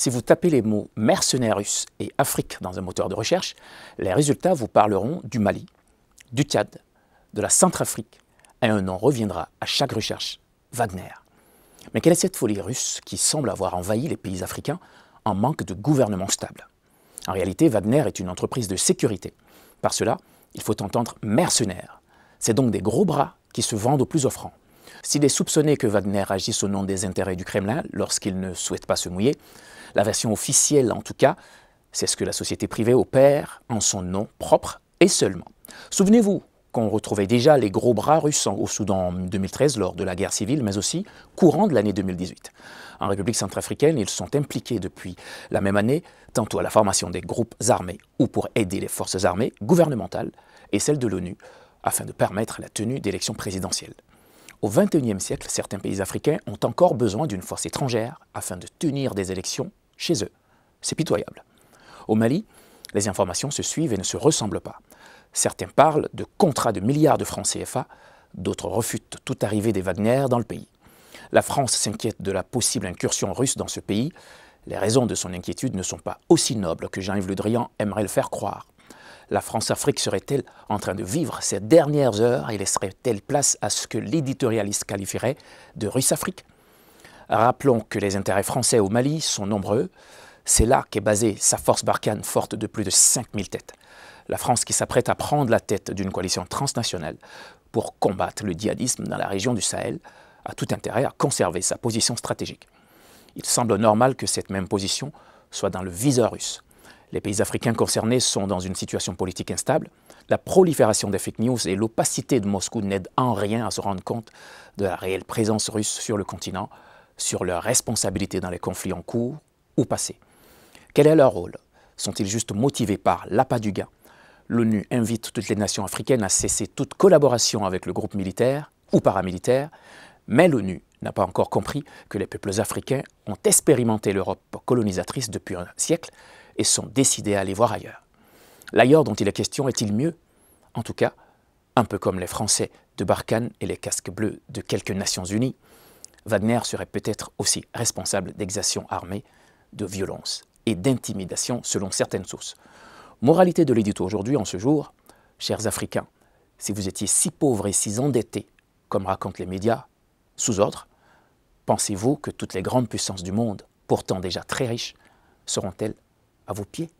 Si vous tapez les mots mercenaires russes et Afrique dans un moteur de recherche, les résultats vous parleront du Mali, du Tchad, de la Centrafrique, et un nom reviendra à chaque recherche, Wagner. Mais quelle est cette folie russe qui semble avoir envahi les pays africains en manque de gouvernement stable? En réalité, Wagner est une entreprise de sécurité. Par cela, il faut entendre mercenaires. C'est donc des gros bras qui se vendent aux plus offrants. S'il est soupçonné que Wagner agisse au nom des intérêts du Kremlin lorsqu'il ne souhaite pas se mouiller, la version officielle en tout cas, c'est ce que la société privée opère en son nom propre et seulement. Souvenez-vous qu'on retrouvait déjà les gros bras russes au Soudan en 2013 lors de la guerre civile, mais aussi courant de l'année 2018. En République centrafricaine, ils sont impliqués depuis la même année, tantôt à la formation des groupes armés ou pour aider les forces armées gouvernementales et celles de l'ONU, afin de permettre la tenue d'élections présidentielles. Au XXIe siècle, certains pays africains ont encore besoin d'une force étrangère afin de tenir des élections chez eux. C'est pitoyable. Au Mali, les informations se suivent et ne se ressemblent pas. Certains parlent de contrats de milliards de francs CFA, d'autres refutent toute arrivée des Wagner dans le pays. La France s'inquiète de la possible incursion russe dans ce pays. Les raisons de son inquiétude ne sont pas aussi nobles que Jean-Yves Le Drian aimerait le faire croire. La France-Afrique serait-elle en train de vivre ces dernières heures et laisserait-elle place à ce que l'éditorialiste qualifierait de Russe-Afrique? Rappelons que les intérêts français au Mali sont nombreux. C'est là qu'est basée sa force Barkhane forte de plus de 5000 têtes. La France qui s'apprête à prendre la tête d'une coalition transnationale pour combattre le djihadisme dans la région du Sahel a tout intérêt à conserver sa position stratégique. Il semble normal que cette même position soit dans le viseur russe. Les pays africains concernés sont dans une situation politique instable. La prolifération des fake news et l'opacité de Moscou n'aident en rien à se rendre compte de la réelle présence russe sur le continent, sur leur responsabilité dans les conflits en cours ou passés. Quel est leur rôle? Sont-ils juste motivés par l'appât du gain? L'ONU invite toutes les nations africaines à cesser toute collaboration avec le groupe militaire ou paramilitaire, mais l'ONU n'a pas encore compris que les peuples africains ont expérimenté l'Europe colonisatrice depuis un siècle et sont décidés à aller voir ailleurs. L'ailleurs dont il est question est-il mieux? En tout cas, un peu comme les Français de Barkhane et les casques bleus de quelques Nations Unies, Wagner serait peut-être aussi responsable d'exactions armées, de violence et d'intimidation selon certaines sources. Moralité de l'édito aujourd'hui, en ce jour, chers Africains, si vous étiez si pauvres et si endettés, comme racontent les médias, sous ordre, pensez-vous que toutes les grandes puissances du monde, pourtant déjà très riches, seront-elles à vos pieds?